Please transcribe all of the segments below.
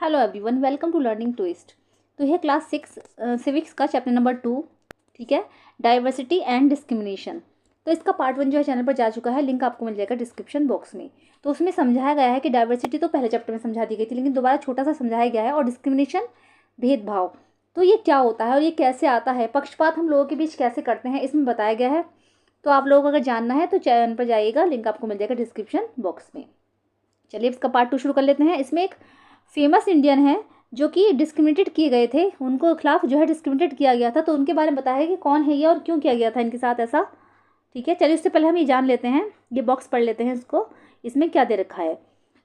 Hello everyone, welcome to learning twist. तो यह class 6 civics का चैप्टर नंबर 2, ठीक है, डाइवर्सिटी एंड डिस्क्रिमिनेशन। तो इसका पार्ट 1 जो है चैनल पर जा चुका है, लिंक आपको मिल जाएगा डिस्क्रिप्शन बॉक्स में। तो उसमें समझाया गया है कि डाइवर्सिटी तो पहले चैप्टर में समझा दी गई थी, लेकिन दोबारा छोटा सा समझाया गया है। और डिस्क्रिमिनेशन, भेदभाव, तो ये क्या होता है और ये कैसे आता है, पक्षपात हम लोगों के बीच कैसे करते हैं, इसमें बताया गया है। तो आप लोगों को अगर जानना है तो चैनल पर जाइएगा, लिंक आपको मिल जाएगा डिस्क्रिप्शन बॉक्स में। चलिए इसका पार्ट 2 शुरू कर लेते हैं। इसमें एक फेमस इंडियन है जो कि डिस्क्रिमिनेटेड किए गए थे, उनको खिलाफ जो है डिस्क्रिमिनेट किया गया था। तो उनके बारे में बताया है कि कौन है ये और क्यों किया गया था इनके साथ ऐसा। ठीक है, चलिए उससे पहले हम ये जान लेते हैं, ये बॉक्स पढ़ लेते हैं इसको। इसमें क्या दे रखा है।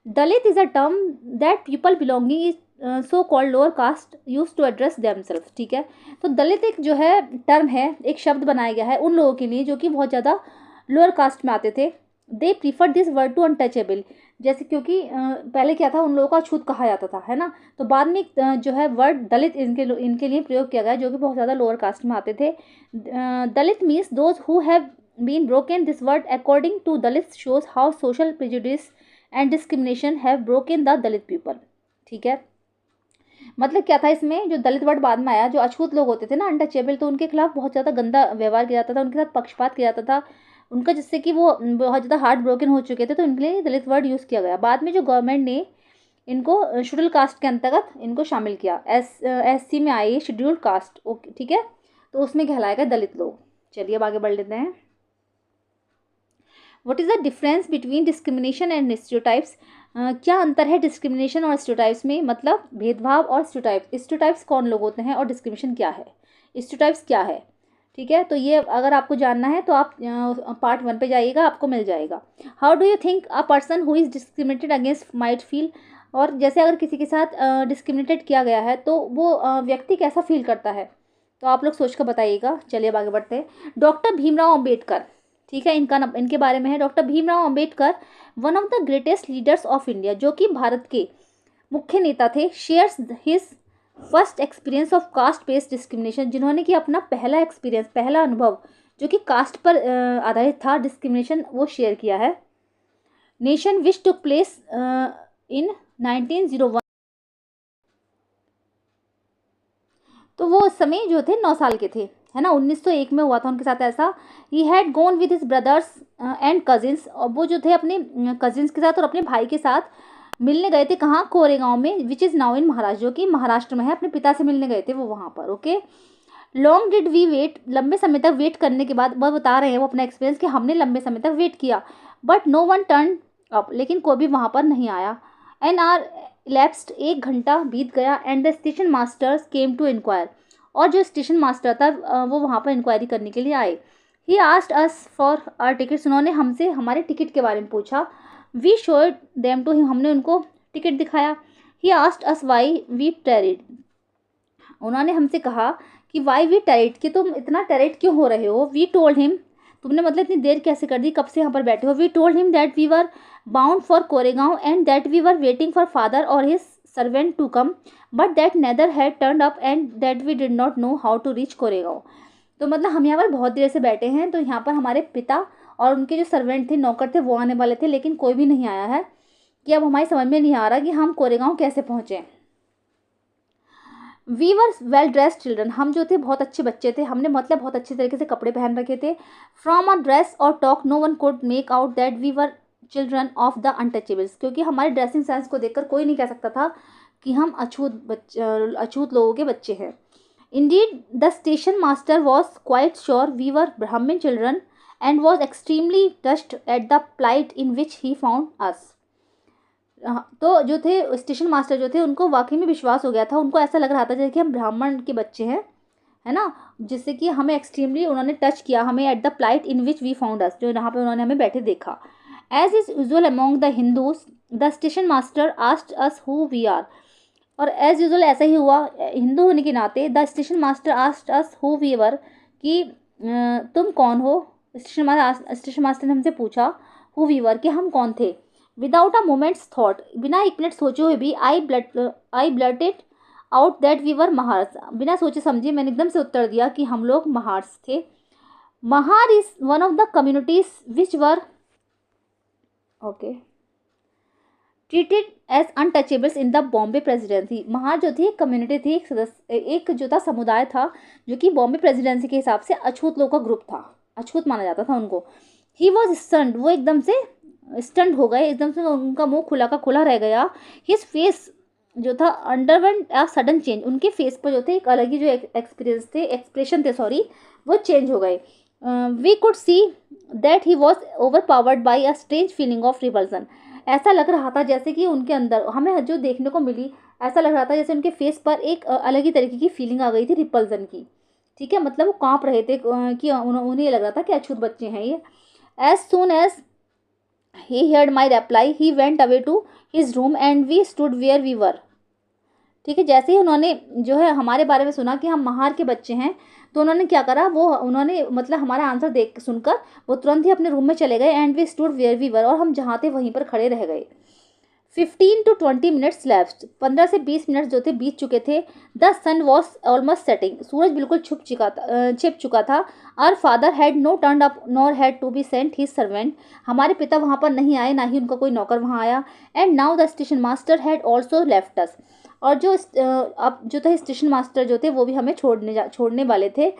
Dalit is a term that people belonging is so called lower caste use to address themself. ठीक है, तो दलित एक जो है टर्म है, एक शब्द बनाया गया है उन लोगों के लिए जो कि बहुत ज़्यादा लोअर कास्ट में आते थे। They prefer this word to untouchable, जैसे क्योंकि पहले क्या था, उन लोगों को अछूत कहा जाता था, है ना। तो बाद में जो है वर्ड दलित इनके लिए प्रयोग किया गया, जो कि बहुत ज़्यादा लोअर कास्ट में आते थे। Dalit means those who have been broken. This word according to Dalit shows how social prejudice and discrimination have broken the Dalit people. ठीक है, मतलब क्या था इसमें, जो दलित वर्ड बाद में आया, जो अछूत लोग होते थे ना, अनटचेबल, तो उनके खिलाफ बहुत ज़्यादा गंदा व्यवहार किया जाता था, उनके साथ पक्षपात किया जाता था उनका, जिससे कि वो बहुत ज़्यादा हार्ट ब्रोकन हो चुके थे। तो इनके लिए दलित वर्ड यूज़ किया गया। बाद में जो गवर्नमेंट ने इनको शेड्यूल कास्ट के अंतर्गत इनको शामिल किया, SC में आई शेड्यूल्ड कास्ट। ओके, ठीक है, तो उसमें कहलाएगा दलित लोग। चलिए अब आगे बढ़ लेते हैं। What is the difference between discrimination and stereotypes. क्या अंतर है डिस्क्रिमिनेशन और स्टीरियोटाइप्स में, मतलब भेदभाव और स्टीरियोटाइप्स। स्टीरियोटाइप्स कौन लोग होते हैं और डिस्क्रिमिनेशन क्या है, स्टीरियोटाइप्स क्या है। ठीक है, तो ये अगर आपको जानना है तो आप पार्ट 1 पे जाइएगा, आपको मिल जाएगा। How do you think a person who is discriminated against might feel. और जैसे अगर किसी के साथ डिस्क्रिमिनेटेड किया गया है तो वो व्यक्ति कैसा फील करता है, तो आप लोग सोच कर बताइएगा। चलिए अब आगे बढ़ते हैं। डॉक्टर भीमराव अम्बेडकर, ठीक है, इनके बारे में है। Doctor Bhimrao Ambedkar, one of the greatest leaders of India, जो कि भारत के मुख्य नेता थे। Shares his first experience of caste based discrimination, जिन्होंने कि अपना पहला एक्सपीरियंस, पहला अनुभव जो कि कास्ट पर आधारित था, डिस्क्रिमिनेशन, वो शेयर किया है। Nation which took place in 1901। तो वो उस समय जो थे 9 साल के थे, है ना, 1901 में हुआ था उनके साथ ऐसा। He had gone with his brothers and cousins, और वो जो थे अपने कजिन्स के साथ और अपने भाई के साथ मिलने गए थे। कहाँ, कोरेगांव में, which is now in Maharashtra, जो कि महाराष्ट्र में है। अपने पिता से मिलने गए थे वो वहाँ पर। Okay, long did we wait, लंबे समय तक वेट करने के बाद वो बता रहे हैं वो अपना एक्सपीरियंस कि हमने लंबे समय तक वेट किया, but no one turn up, लेकिन कोई भी वहाँ पर नहीं आया। एन आर लैप्स्ड, 1 घंटा बीत गया। And the station masters came to inquire, और जो स्टेशन मास्टर था वो वहाँ पर इंक्वायरी करने के लिए आए। He asked us for our tickets, उन्होंने हमसे हमारे टिकट के बारे में पूछा। We showed them to him, हमने उनको टिकट दिखाया। He asked us why we tarried, उन्होंने हमसे कहा कि वाई वी टेरिड, कि तुम इतना टेरिड क्यों हो रहे हो। वी टोल्ड हिम, तुमने मतलब इतनी देर कैसे कर दी, कब से यहाँ पर बैठे हो। We told him that we were bound for Koregaon and that we were waiting for father or his servant to come, but that neither had turned up and that we did not know how to reach Koregaon. तो मतलब हम यहाँ पर बहुत देर से बैठे हैं, तो यहाँ पर हमारे पिता और उनके जो सर्वेंट थे, नौकर थे, वो आने वाले थे, लेकिन कोई भी नहीं आया है, कि अब हमारी समझ में नहीं आ रहा कि हम कोरेगांव कैसे पहुँचे। We were well dressed children, हम जो थे बहुत अच्छे बच्चे थे, हमने मतलब बहुत अच्छे तरीके से कपड़े पहन रखे थे। फ्रॉम अ ड्रेस और talk no one could make out that we were children of the untouchables, क्योंकि हमारे ड्रेसिंग सेंस को देखकर कोई नहीं कह सकता था कि हम अछूत लोगों के बच्चे हैं। Indeed the station master was quite sure we were Brahmin children and was extremely touched at the plight in which he found us. तो जो थे स्टेशन मास्टर जो थे, उनको वाकई में विश्वास हो गया था, उनको ऐसा लग रहा था जैसे कि हम ब्राह्मण के बच्चे हैं, है ना, जिससे कि हमें एक्सट्रीमली उन्होंने टच किया, हमें at the plight in which we found us, जो यहाँ पे उन्होंने हमें बैठे देखा। As is usual among the Hindus, the station master asked us who we are, और एज यूजुअल ऐसा ही हुआ, हिंदू होने के नाते the station master asked us who we were, कि तुम कौन हो। स्टेशन मास्टर ने हमसे पूछा हु वी वर, कि हम कौन थे। विदाउट अ मोमेंट्स थॉट, बिना एक मिनट सोचे हुए भी I blurted out that we were Mahars, बिना सोचे समझे मैंने एकदम से उत्तर दिया कि हम लोग महार्स थे। Mahar is one of the communities which were, okay, treated as untouchables in the Bombay presidency. Mahar जो थी एक कम्युनिटी थी, एक सदस्य, एक जो था समुदाय था जो कि बॉम्बे प्रेसिडेंसी के हिसाब से अछूत लोग का ग्रुप था, अछूत माना जाता था उनको। ही वॉज स्टन्ड, वो एकदम से स्टंट हो गए, एकदम से उनका मुंह खुला का खुला रह गया। हिज फेस जो था अंडरवेंट अ सडन चेंज, उनके फेस पर जो थे एक अलग ही जो एक्सप्रेशन थे सॉरी, वो चेंज हो गए। We could see that he was overpowered by a strange feeling of revulsion. ऐसा लग रहा था जैसे कि उनके अंदर हमें जो देखने को मिली, ऐसा लग रहा था जैसे उनके फेस पर एक अलग ही तरीके की फीलिंग आ गई थी रिपल्सन की। ठीक है, मतलब वो कांप रहे थे कि उन्हें ये लग रहा था कि अछूत बच्चे हैं ये। As soon as he heard my reply he went away to his room and we stood where we were। ठीक है, जैसे ही उन्होंने जो है हमारे बारे में सुना कि हम महार के बच्चे हैं, तो उन्होंने क्या करा, वो उन्होंने मतलब हमारा आंसर देख सुनकर वो तुरंत ही अपने रूम में चले गए। And we stood where we were, और हम जहाँ थे वहीं पर खड़े रह गए। 15 to 20 मिनट्स लैप्स्ड, 15 से 20 मिनट जो थे बीत चुके थे। The sun was almost setting, सूरज बिल्कुल छिप चुका था। Our father had no turn up nor had to be sent his servant, हमारे पिता वहाँ पर नहीं आए, ना ही उनका कोई नौकर वहाँ आया। And now the station master had also left अस, और जो अब जो थे स्टेशन मास्टर जो थे वो भी हमें छोड़ने वाले थे।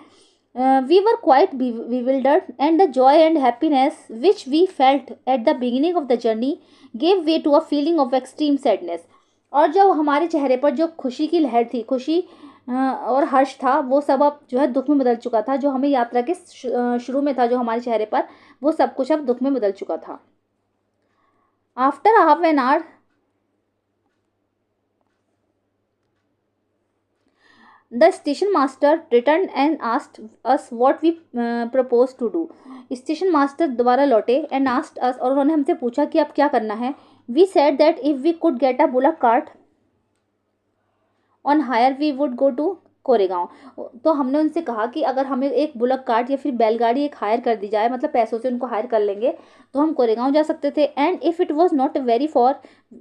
We were quite bewildered, and the joy and happiness which we felt at the beginning of the journey gave way to a feeling of extreme sadness। और जो हमारे चेहरे पर जो खुशी की लहर थी, खुशी और हर्ष था, वो सब अब जो है दुख में बदल चुका था। जो हमें यात्रा के शुरू में था जो हमारे चेहरे पर, वो सब कुछ अब दुख में बदल चुका था। After half an hour the station master return and asked us what we propose to do. Station master दोबारा लौटे एंड आस्क्ड अस, और उन्होंने हमसे पूछा कि अब क्या करना है। We said that if we could get a bullock cart on hire we would go to Koregaon. तो हमने उनसे कहा कि अगर हमें एक बुलक कार्ट या फिर बैलगाड़ी एक हायर कर दी जाए, मतलब पैसों से उनको हायर कर लेंगे, तो हम कोरेगांव जा सकते थे। And if it was not very far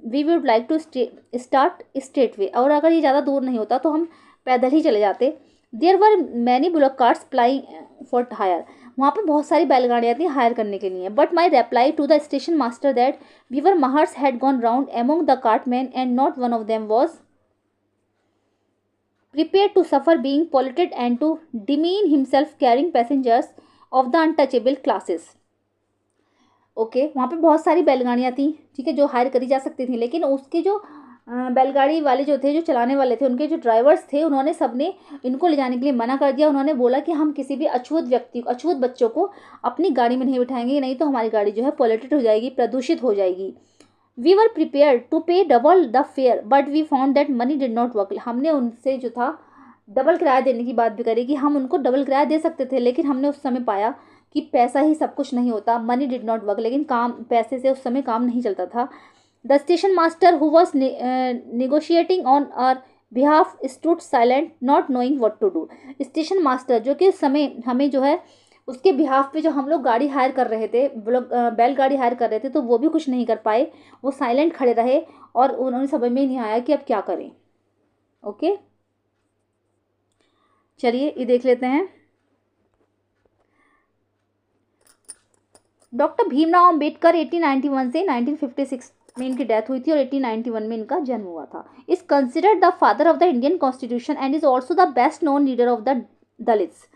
we would like to start straight way, और अगर ये ज़्यादा दूर नहीं होता तो हम पैदल ही चले जाते। There were many bullock carts plying for hire, वहाँ पर बहुत सारी बैलगाड़ियाँ थी हायर करने के लिए। But my reply to the station master that we were Mahars had gone round among the cartmen and not one of them was prepared to suffer being polluted and to demean himself carrying passengers of the untouchable classes। Okay, वहाँ पे बहुत सारी बैलगाड़ियाँ थी, ठीक है, जो higher करी जा सकती थी, लेकिन उसके जो बैलगाड़ी वाले जो थे, जो चलाने वाले थे, उनके जो ड्राइवर्स थे, उन्होंने सबने इनको ले जाने के लिए मना कर दिया। उन्होंने बोला कि हम किसी भी अछूत बच्चों को अपनी गाड़ी में नहीं बिठाएंगे, नहीं तो हमारी गाड़ी जो है पॉल्यूटेड हो जाएगी, प्रदूषित हो जाएगी। We were prepare to pay double the fare but we found that money did not work. हमने उनसे जो था डबल किराया देने की बात भी करी कि हम उनको डबल किराया दे सकते थे, लेकिन हमने उस समय पाया कि पैसा ही सब कुछ नहीं होता, मनी डिड नॉट वर्क, लेकिन काम पैसे से उस समय काम नहीं चलता था। The station master who was negotiating on our behalf stood silent not knowing what to do. Station master जो कि उस समय हमें जो है उसके बिहाफ पे जो हम लोग गाड़ी हायर कर रहे थे, बैलगाड़ी हायर कर रहे थे, तो वो भी कुछ नहीं कर पाए, वो साइलेंट खड़े रहे और उन्होंने समझ में नहीं आया कि अब क्या करें। ओके, चलिए ये देख लेते हैं। डॉक्टर भीमराव अंबेडकर 1891 से 1956 में इनकी डेथ हुई थी और 1891 में इनका जन्म हुआ था। Is considered the father of the Indian constitution and is also the best known leader of the Dalits.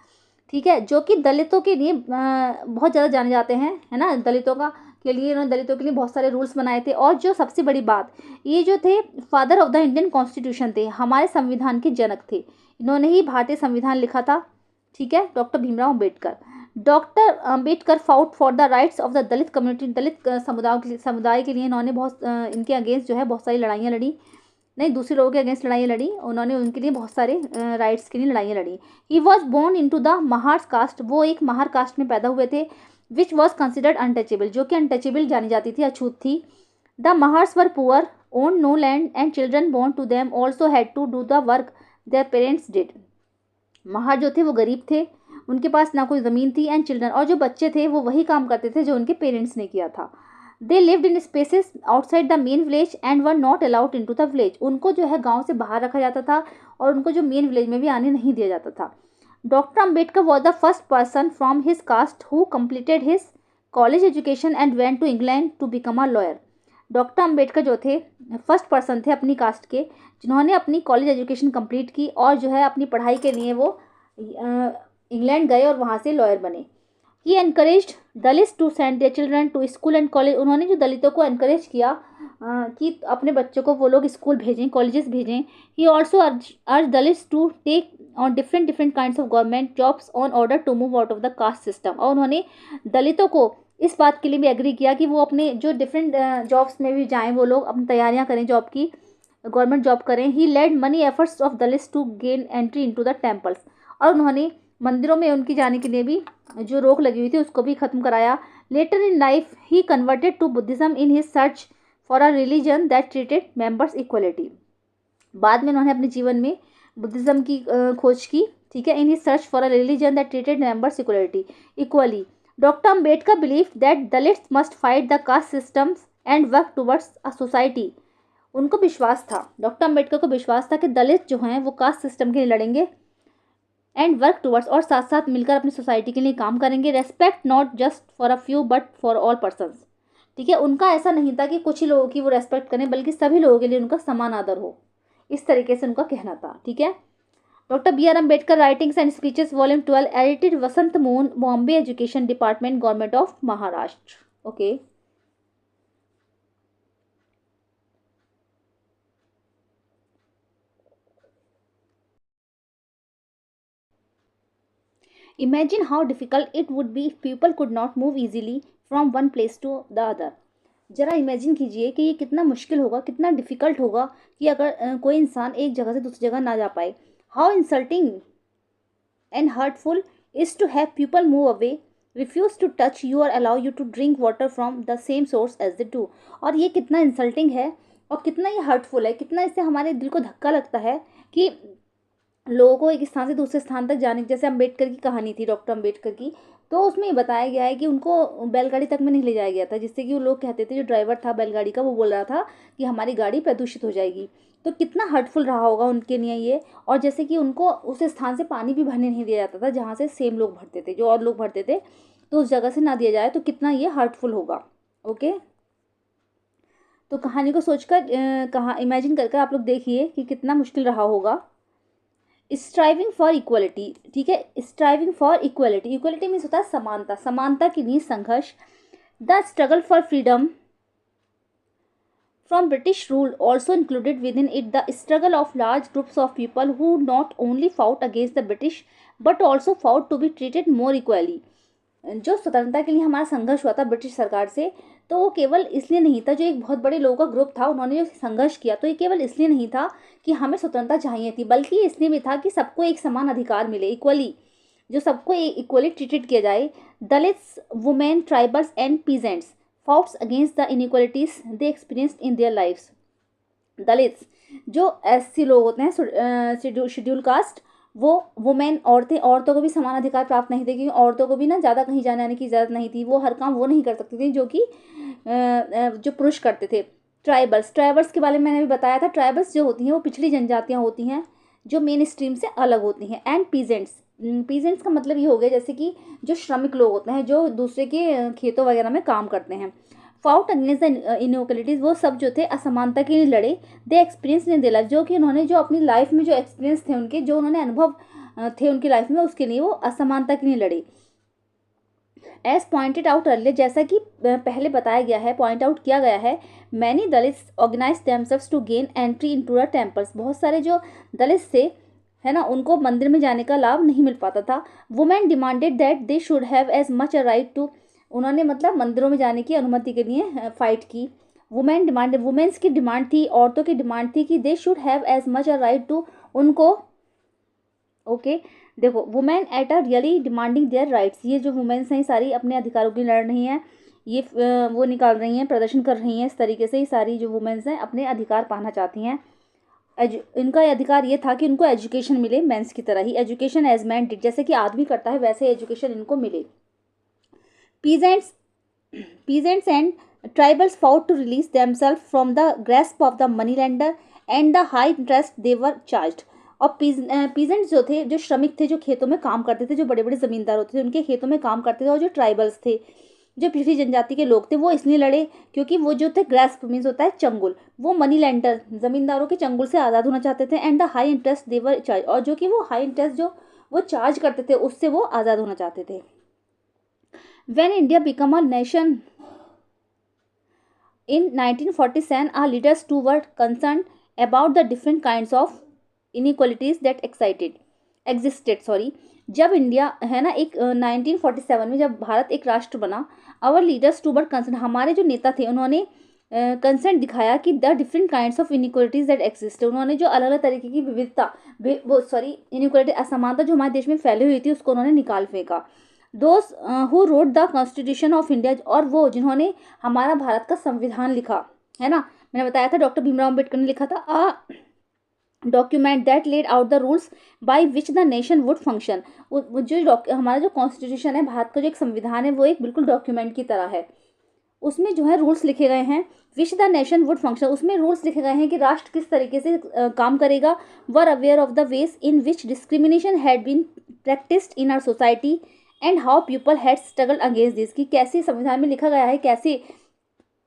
ठीक है, जो कि दलितों के लिए बहुत ज़्यादा जाने जाते हैं, है ना, दलितों के लिए इन्होंने दलितों के लिए बहुत सारे रूल्स बनाए थे। और जो सबसे बड़ी बात, ये जो थे father of the Indian constitution थे, हमारे संविधान के जनक थे, इन्होंने ही भारतीय संविधान लिखा था। ठीक है, doctor Bhimrao Ambedkar. Doctor Ambedkar fought for the rights of the Dalit community, दलित समुदाय के लिए इन्होंने बहुत इनके अगेंस्ट जो है बहुत सारी लड़ाइयाँ लड़ी, नहीं दूसरे लोगों के अगेंस्ट लड़ाइयाँ लड़ी, उन्होंने उनके लिए बहुत सारे राइट्स के लिए लड़ाइयाँ लड़ी। He was born into the Mahar caste, वो एक महार कास्ट में पैदा हुए थे, विच वॉज कंसिडर्ड अनटचेबल, जो कि अनटचेबल जानी जाती थी, अछूत थी। The Mahars were poor, own no land and children born to them also had to do the work their parents did. Mahar जो थे वो गरीब थे, उनके पास ना कोई ज़मीन थी, एंड चिल्ड्रन, और जो बच्चे थे वो वही काम करते थे जो उनके पेरेंट्स ने किया था। They lived in spaces outside the main village and were not allowed into the village, उनको जो है गाँव से बाहर रखा जाता था और उनको जो मेन विलेज में भी आने नहीं दिया जाता था। Doctor Ambedkar was the first person from his caste who completed his college education and went to England to become a lawyer. Doctor Ambedkar जो थे फर्स्ट पर्सन थे अपनी कास्ट के जिन्होंने अपनी कॉलेज एजुकेशन कंप्लीट की और जो है अपनी पढ़ाई के लिए वो इंग्लैंड गए और वहाँ से लॉयर बने। He encouraged Dalits to send their children to school and college. उन्होंने जो दलितों को एनकरेज किया कि अपने बच्चों को वो लोग स्कूल भेजें, कॉलेजेस भेजें। He also urge Dalits to take on different different kinds of government jobs on order to move out of the caste system. और उन्होंने दलितों को इस बात के लिए भी एग्री किया कि वो अपने जो डिफरेंट जॉब्स में भी जाएं, वो लोग अपनी तैयारियां करें जॉब की, गवर्नमेंट जॉब करें। He led many efforts of Dalits to gain entry into the temples. और उन्होंने मंदिरों में उनकी जाने के लिए भी जो रोक लगी हुई थी उसको भी ख़त्म कराया। Later in life he converted to Buddhism in his search for a religion that treated members equality. बाद में उन्होंने अपने जीवन में बुद्धिज़्म की खोज की, ठीक है, in his search for a religion that treated members equally. Doctor Ambedkar believe that Dalits must fight the caste systems and work towards a society. उनको विश्वास था, डॉक्टर अम्बेडकर को विश्वास था कि दलित जो हैं वो कास्ट सिस्टम के लिए लड़ेंगे एंड वर्क टुवर्ड्स, और साथ साथ मिलकर अपनी सोसाइटी के लिए काम करेंगे। Respect not just for a few but for all persons, ठीक है। उनका ऐसा नहीं था कि कुछ ही लोगों की वो रेस्पेक्ट करें, बल्कि सभी लोगों के लिए उनका समान आदर हो, इस तरीके से उनका कहना था, ठीक है। Doctor B R Ambedkar writings and speeches volume 12 edited Vasant Mohan, Bombay education department, government of Maharashtra. Okay, Imagine how difficult it would be if people could not move easily from one place to the other. ज़रा imagine कीजिए कि ये कितना मुश्किल होगा, कितना difficult होगा कि अगर कोई इंसान एक जगह से दूसरी जगह ना जा पाए। How insulting and hurtful is to have people move away, refuse to touch you और allow you to drink water from the same source as the two. और ये कितना इंसल्टिंग है और कितना ये हर्टफुल है, कितना इससे हमारे दिल को धक्का लगता है कि लोगों को एक स्थान से दूसरे स्थान तक जाने, जैसे अम्बेडकर की कहानी थी, डॉक्टर अम्बेडकर की, तो उसमें ये बताया गया है कि उनको बैलगाड़ी तक में नहीं ले जाया गया था, जिससे कि वो लोग कहते थे, जो ड्राइवर था बैलगाड़ी का वो बोल रहा था कि हमारी गाड़ी प्रदूषित हो जाएगी। तो कितना हर्टफुल रहा होगा उनके लिए ये। और जैसे कि उनको उस स्थान से पानी भी भरने नहीं दिया जाता था जहाँ से सेम लोग भरते थे, जो और लोग भरते थे, तो उस जगह से ना दिया जाए, तो कितना ये हर्टफुल होगा। ओके, तो कहानी को सोचकर कहा इमेजिन करके आप लोग देखिए कि कितना मुश्किल रहा होगा। स्ट्राइविंग फॉर इक्वलिटी, ठीक है, striving for equality, equality means होता है समानता, समानता के लिए संघर्ष। The struggle for freedom from British rule also included within it the struggle of large groups of people who not only fought against the British but also fought to be treated more equally। जो स्वतंत्रता के लिए हमारा संघर्ष हुआ था British सरकार से, तो वो केवल इसलिए नहीं था, जो एक बहुत बड़े लोगों का ग्रुप था उन्होंने जो संघर्ष किया, तो ये केवल इसलिए नहीं था कि हमें स्वतंत्रता चाहिए थी, बल्कि इसलिए भी था कि सबको एक समान अधिकार मिले, इक्वली, जो सबको इक्वली ट्रीटेड किया जाए। Dalits, women, tribals and peasants fought against the inequalities they experienced in their lives। Dalits जो एससी लोग होते हैं, शेड्यूल कास्ट, वो वुमेन, औरतें, औरतों को भी समान अधिकार प्राप्त नहीं थे, क्योंकि औरतों को भी ना ज़्यादा कहीं जाने आने की इजाज़त नहीं थी, वो हर काम वो नहीं कर सकती थी जो कि जो पुरुष करते थे। ट्राइबल्स, ट्राइबल्स के बारे में मैंने भी बताया था, ट्राइबल्स जो होती हैं वो पिछड़ी जनजातियाँ होती हैं जो मेन स्ट्रीम से अलग होती हैं। एंड पीजेंट्स, पीजेंट्स का मतलब ये हो गया जैसे कि जो श्रमिक लोग होते हैं, जो दूसरे के खेतों वगैरह में काम करते हैं। फाउट अगेंस्ट द इनइक्वलिटीज़, वो सब जो थे असमानता के लिए लड़े। दे एक्सपीरियंस इन देयर लाइफ, जो कि उन्होंने जो अपनी लाइफ में जो एक्सपीरियंस थे उनके, जो उन्होंने अनुभव थे उनकी लाइफ में, उसके लिए वो असमानता के लिए लड़े। एज पॉइंटेड आउट अर्लियर, जैसा कि पहले बताया गया है, पॉइंट आउट किया गया है, many Dalits organise themselves to gain entry into the temples. बहुत सारे जो दलित थे, है ना, उनको मंदिर में जाने का लाभ नहीं मिल पाता था। Women demanded that they should have as much a right to, उन्होंने मतलब मंदिरों में जाने की अनुमति के लिए फाइट की। वुमेन डिमांड, वुमेन्स की डिमांड थी, औरतों की डिमांड थी कि they should have as much a right to, उनको, ओके, देखो, women at a really demanding their rights, ये जो वुमेन्स हैं सारी अपने अधिकारों के लिए लड़ रही हैं, ये वो निकाल रही हैं, प्रदर्शन कर रही हैं, इस तरीके से ये सारी जो वुमेन्स हैं अपने अधिकार पाना चाहती हैं। इनका अधिकार ये था कि उनको एजुकेशन मिले, मेंस की तरह ही, एजुकेशन एज मैन डिड, जैसे कि आदमी करता है वैसे एजुकेशन इनको मिले। Peasants and tribals fought to release themselves from the grasp of the moneylender and the high interest they were charged। और पीजेंट्स जो थे, जो श्रमिक थे, जो खेतों में काम करते थे, जो बड़े बड़े ज़मींदार होते थे उनके खेतों में काम करते थे, और जो ट्राइबल्स थे जो पिछड़ी जनजाति के लोग थे वो इसलिए लड़े क्योंकि वो जो थे ग्रास्प मीन्स होता है चंगुल, वो मनी लेंडर जमींदारों के चंगुल से आज़ाद होना चाहते थे। And the high interest their charge, और जो कि वो हाई इंटरेस्ट जो वो चार्ज करते थे उससे वो आज़ाद होना चाहते थे। When India become a nation in 1947 our leaders too were concerned about the different kinds of inequalities that existed। जब इंडिया है ना एक 1947 में जब भारत एक राष्ट्र बना, our leaders to were concern, हमारे जो नेता थे उन्होंने कंसर्न दिखाया कि the different kinds of inequalities that exist, उन्होंने जो अलग अलग तरीके की विविधता इनइक्वालिटी असमानता जो हमारे देश में फैली हुई थी उसको उन्होंने निकाल फेंका। Those who wrote the constitution of India, और वो जिन्होंने हमारा भारत का संविधान लिखा है ना, मैंने बताया था डॉक्टर भीमराव अम्बेडकर ने लिखा था a document that laid out the rules by which the nation would function. जो हमारा जो कॉन्स्टिट्यूशन है, भारत का जो एक संविधान है, वो एक बिल्कुल डॉक्यूमेंट की तरह है। उसमें जो है रूल्स लिखे गए हैं, which the nation would function, उसमें रूल्स लिखे गए हैं कि राष्ट्र किस तरीके से काम करेगा। Were aware of the ways in which discrimination had been practised in our society and how people had struggle against this, कि कैसे संविधान में लिखा गया है कैसे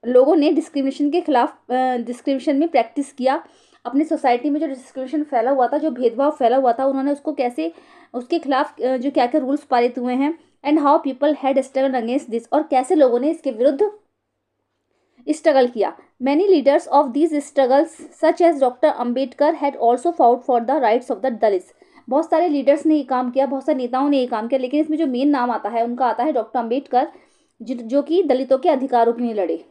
लोगों ने डिस्क्रिमिनेशन के खिलाफ डिस्क्रिमिनेशन में प्रैक्टिस किया, अपनी सोसाइटी में जो डिस्क्रिमिनेशन फैला हुआ था, जो भेदभाव फैला हुआ था, उन्होंने उसको कैसे उसके खिलाफ जो क्या क्या रूल्स पारित हुए हैं। And how people had struggle against this, और कैसे लोगों ने इसके विरुद्ध स्ट्रगल किया। Many leaders of these struggles such as doctor Ambedkar had also fought for the rights of the Dalits, बहुत सारे लीडर्स ने ये काम किया, बहुत सारे नेताओं ने ये काम किया, लेकिन इसमें जो मेन नाम आता है उनका आता है डॉक्टर अम्बेडकर, जो कि दलितों के अधिकारों के लिए लड़े।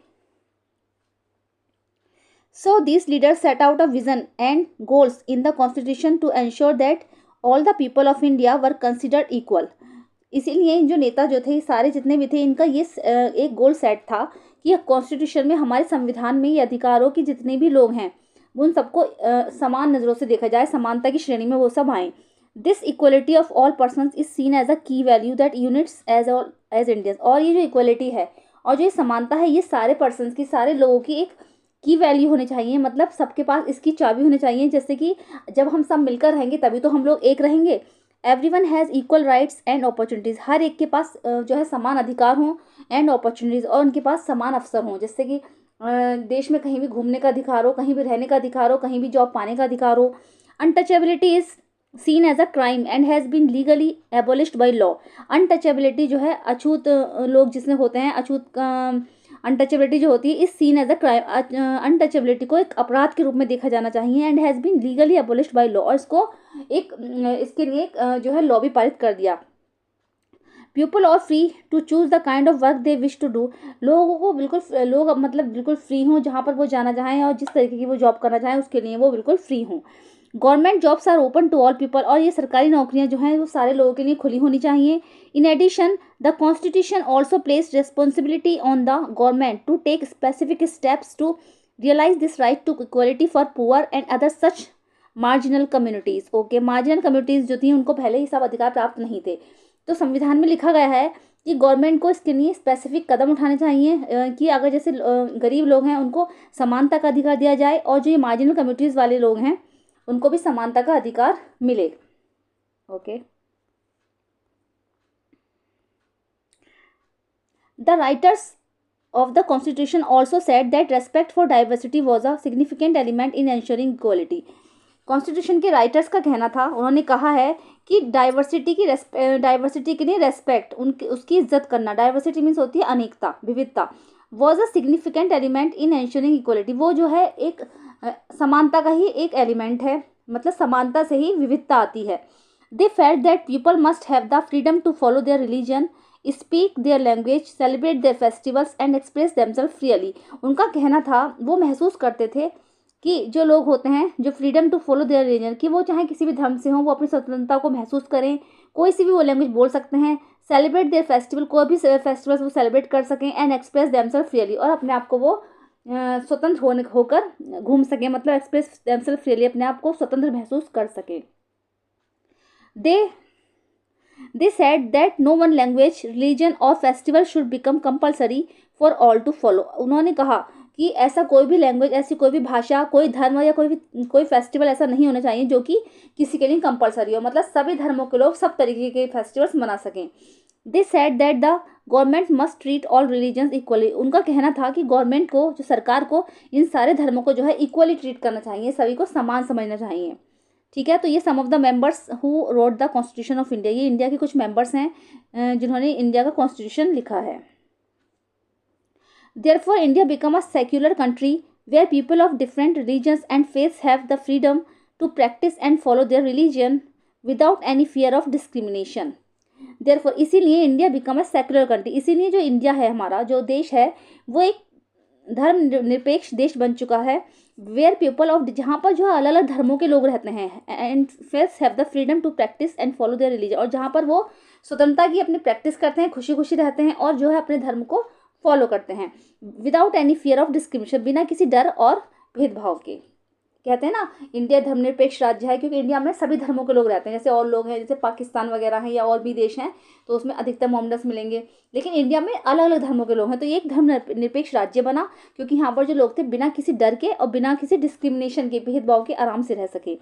So this leaders set out a vision and goals in the constitution to ensure that all the people of India were considered equal. इसीलिए जो नेता जो थे सारे जितने भी थे, इनका ये एक गोल सेट था कि कॉन्स्टिट्यूशन में, हमारे संविधान में, ये अधिकारों के जितने भी लोग हैं उन सबको समान नज़रों से देखा जाए, समानता की श्रेणी में वो सब आए। This equality of all persons is seen as a key value that unites as Indians, और ये जो इक्वलिटी है और जो ये समानता है, ये सारे पर्सनस की, सारे लोगों की एक की वैल्यू होनी चाहिए, मतलब सबके पास इसकी चाबी होनी चाहिए। जैसे कि जब हम सब मिलकर रहेंगे तभी तो हम लोग एक रहेंगे। Everyone has equal rights and opportunities, हर एक के पास जो है समान अधिकार हों एंड अपॉर्चुनिटीज़, और उनके पास समान अवसर हों। जैसे कि देश में कहीं भी घूमने का अधिकार हो, कहीं भी रहने का अधिकार हो, कहीं भी जॉब पाने का अधिकार हो। Untouchability is seen as a crime and has been legally abolished by law. Untouchability जो है, अछूत लोग जिसमें होते हैं, अछूत अनटचेबिलिटी जो होती है, is seen as a crime, untouchability को एक अपराध के रूप में देखा जाना चाहिए। And has been legally abolished by law, और इसको इसके लिए जो है लॉ भी पारित कर दिया। People are free to choose the kind of work they wish to do, लोगों को बिल्कुल लोग मतलब बिल्कुल फ्री हों, जहाँ पर वो जाना चाहें और जिस तरीके की वो जॉब करना चाहें उसके लिए वो बिल्कुल फ्री हों। Government jobs are open to all people, और ये सरकारी नौकरियां जो हैं वो सारे लोगों के लिए खुली होनी चाहिए। In addition the constitution also place responsibility on the government to take specific steps to realise this right to equality for poor and other such marginal communities. Okay, marginal communities जो थी उनको पहले ही सब अधिकार प्राप्त नहीं थे, तो संविधान में लिखा गया है कि गवर्नमेंट को इसके लिए स्पेसिफिक कदम उठाने चाहिए कि अगर जैसे गरीब लोग हैं उनको समानता का अधिकार दिया जाए, और जो ये मार्जिनल कम्युनिटीज़ वाले लोग हैं उनको भी समानता का अधिकार मिले। Okay, the writers of the constitution also said that respect for diversity was a significant element in ensuring equality. Constitution के राइटर्स का कहना था, उन्होंने कहा है कि डाइवर्सिटी के लिए रेस्पेक्ट, उनकी उसकी इज्जत करना, डाइवर्सिटी मीन्स होती है अनेकता, विविधता, was a significant element in ensuring equality, वो जो है एक समानता का ही एक एलिमेंट है, मतलब समानता से ही विविधता आती है। They felt that people must have the freedom to follow their religion, speak their language, celebrate their festivals and express themself freely. उनका कहना था, वो महसूस करते थे कि जो लोग होते हैं, जो freedom to follow their religion, कि वो चाहे किसी भी धर्म से हों, वो अपनी स्वतंत्रता को महसूस करें, कोई सी भी वो लैंग्वेज बोल सकते हैं, सेलिब्रेट देयर फेस्टिवल, कोई भी फेस्टिवल्स वो सेलिब्रेट कर सकें, एंड एक्सप्रेस देमसेल्फ फ्रीली, और अपने आप को वो स्वतंत्र होकर घूम सकें, मतलब एक्सप्रेस देमसेल्फ फ्रीली, अपने आप को स्वतंत्र महसूस कर सकें। They said that no one language, religion or festival should become compulsory for all to follow. उन्होंने कहा कि ऐसा कोई भी लैंग्वेज, ऐसी कोई भी भाषा, कोई धर्म या कोई फेस्टिवल ऐसा नहीं होना चाहिए जो कि किसी के लिए कंपलसरी हो, मतलब सभी धर्मों के लोग सब तरीके के फेस्टिवल्स मना सकें। They said that the government must treat all religions equally. उनका कहना था कि गवर्नमेंट को, जो सरकार को, इन सारे धर्मों को जो है इक्वली ट्रीट करना चाहिए, सभी को समान समझना चाहिए। ठीक है, तो ये some of the members who wrote the constitution of India, ये इंडिया के कुछ मेंबर्स हैं जिन्होंने इंडिया का कॉन्स्टिट्यूशन लिखा है। Therefore, India become a secular country where people of different religions and faiths have the freedom to practice and follow their religion without any fear of discrimination. Therefore, इसीलिए India become a secular country, इसीलिए जो India है, हमारा जो देश है, वो एक धर्म निरपेक्ष देश बन चुका है, वेयर पीपल ऑफ, जहाँ पर जो अलग अलग धर्मों के लोग रहते हैं, and faiths have the freedom to practise and follow their religion, और जहाँ पर वो स्वतंत्रता की अपनी प्रैक्टिस करते हैं, खुशी खुशी रहते हैं और जो है अपने धर्म को फॉलो करते हैं, without any fear of discrimination, बिना किसी डर और भेदभाव के। कहते हैं ना, इंडिया धर्मनिरपेक्ष राज्य है क्योंकि इंडिया में सभी धर्मों के लोग रहते हैं। जैसे और लोग हैं, जैसे पाकिस्तान वगैरह हैं या और भी देश हैं, तो उसमें अधिकतर मोहम्मदस मिलेंगे, लेकिन इंडिया में अलग अलग धर्मों के लोग हैं। तो ये एक धर्मनिरपेक्ष राज्य बना क्योंकि यहाँ पर जो लोग थे बिना किसी डर के और बिना किसी डिस्क्रिमिनेशन के, भेदभाव के आराम से रह सके।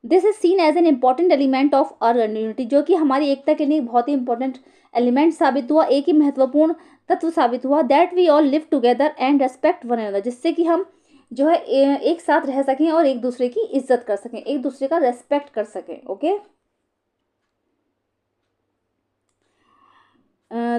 This is seen as an important element of our unity, जो कि हमारी एकता के लिए बहुत ही इंपॉर्टेंट एलिमेंट साबित हुआ, एक ही महत्वपूर्ण तत्व साबित हुआ। That we all live together and respect one another, जिससे कि हम जो है एक साथ रह सकें और एक दूसरे की इज्जत कर सकें, एक दूसरे का रेस्पेक्ट कर सकें। Okay,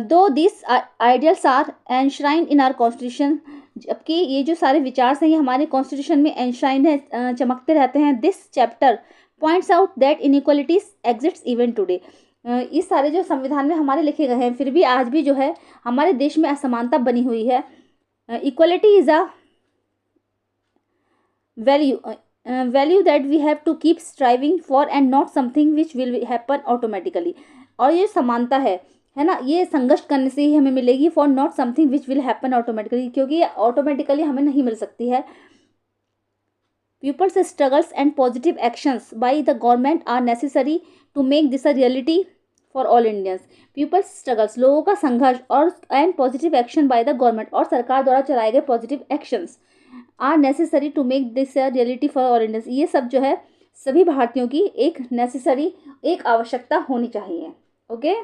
though this ideals are enshrined in our constitution, जबकि ये जो सारे विचार हैं ये हमारे कॉन्स्टिट्यूशन में एनश्राइंड है, चमकते रहते हैं। This chapter points out that inequalities exist even today, इस सारे जो संविधान में हमारे लिखे गए हैं, फिर भी आज भी जो है हमारे देश में असमानता बनी हुई है। Equality is a value that we have to keep striving for and not something which will happen automatically, और ये समानता है ना, ये संघर्ष करने से ही हमें मिलेगी, for not something which will happen automatically, क्योंकि ये ऑटोमेटिकली हमें नहीं मिल सकती है। People's struggles and positive actions by the government are necessary to make this a reality for all Indians. People's struggles, लोगों का संघर्ष, और and positive action by the government, और सरकार द्वारा चलाए गए positive actions, are necessary to make this a reality for all Indians, ये सब जो है सभी भारतीयों की एक नेसेसरी, एक आवश्यकता होनी चाहिए। ओके,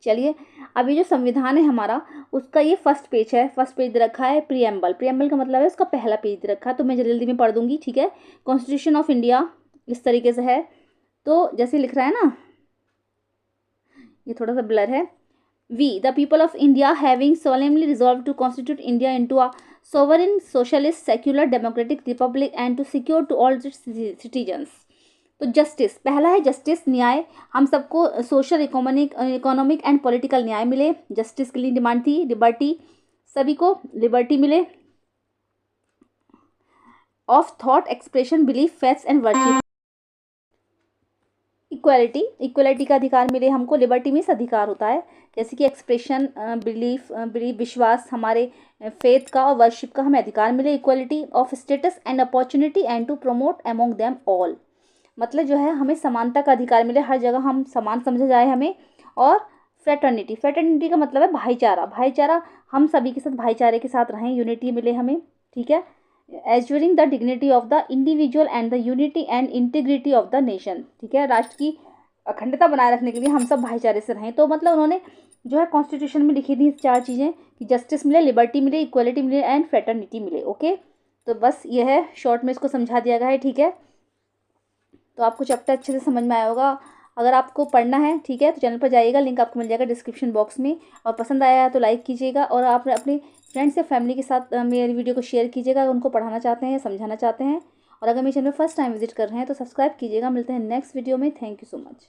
चलिए अब ये जो संविधान है हमारा, उसका ये फर्स्ट पेज है, फर्स्ट पेज रखा है प्रीएम्बल। प्रीएम्बल का मतलब है उसका पहला पेज रखा है, तो मैं जल्दी में पढ़ दूंगी। ठीक है, कॉन्स्टिट्यूशन ऑफ इंडिया इस तरीके से है, तो जैसे लिख रहा है ना, ये थोड़ा सा ब्लर है। We, the people of India, having solemnly resolved to constitute India into a sovereign, socialist, secular, democratic republic and to secure to all its citizens. तो जस्टिस, पहला है जस्टिस, न्याय, हम सबको सोशल, इकोनॉमिक एंड पॉलिटिकल न्याय मिले। Justice के लिए डिमांड थी। लिबर्टी, सभी को लिबर्टी मिले of thought, expression, belief, faiths and worship. Equality, equality का अधिकार मिले हमको। लिबर्टी मीन्स अधिकार होता है, जैसे कि एक्सप्रेशन, बिलीफ, विश्वास, हमारे फेथ का और वर्शिप का हमें अधिकार मिले। Equality of status and opportunity and to promote among them all, मतलब जो है हमें समानता का अधिकार मिले, हर जगह हम समान समझा जाए हमें। और फ्रेटर्निटी, फ्रेटर्निटी का मतलब है भाईचारा, भाईचारा, हम सभी के साथ भाईचारे के साथ रहें, यूनिटी मिले हमें। ठीक है, assuring the dignity of the individual and the unity and integrity of the nation. ठीक है, राष्ट्र की अखंडता बनाए रखने के लिए हम सब भाईचारे से रहें। तो मतलब उन्होंने जो है कॉन्स्टिट्यूशन में लिखी थी चार चीज़ें कि जस्टिस मिले, लिबर्टी मिले, इक्वलिटी मिले एंड फ्रेटर्निटी मिले। ओके, तो बस ये है, शॉर्ट में इसको समझा दिया गया है। ठीक है, तो आपको चैप्टर अच्छे से समझ में आया होगा। अगर आपको पढ़ना है, ठीक है, तो चैनल पर जाइएगा, लिंक आपको मिल जाएगा डिस्क्रिप्शन बॉक्स में। और पसंद आया है तो लाइक कीजिएगा, और आप अपने फ्रेंड्स या फैमिली के साथ मेरी वीडियो को शेयर कीजिएगा अगर उनको पढ़ाना चाहते हैं या समझाना चाहते हैं। और अगर मेरे चैनल में फर्स्ट टाइम विजिट कर रहे हैं तो सब्सक्राइब कीजिएगा। मिलते हैं नेक्स्ट वीडियो में। Thank you so much.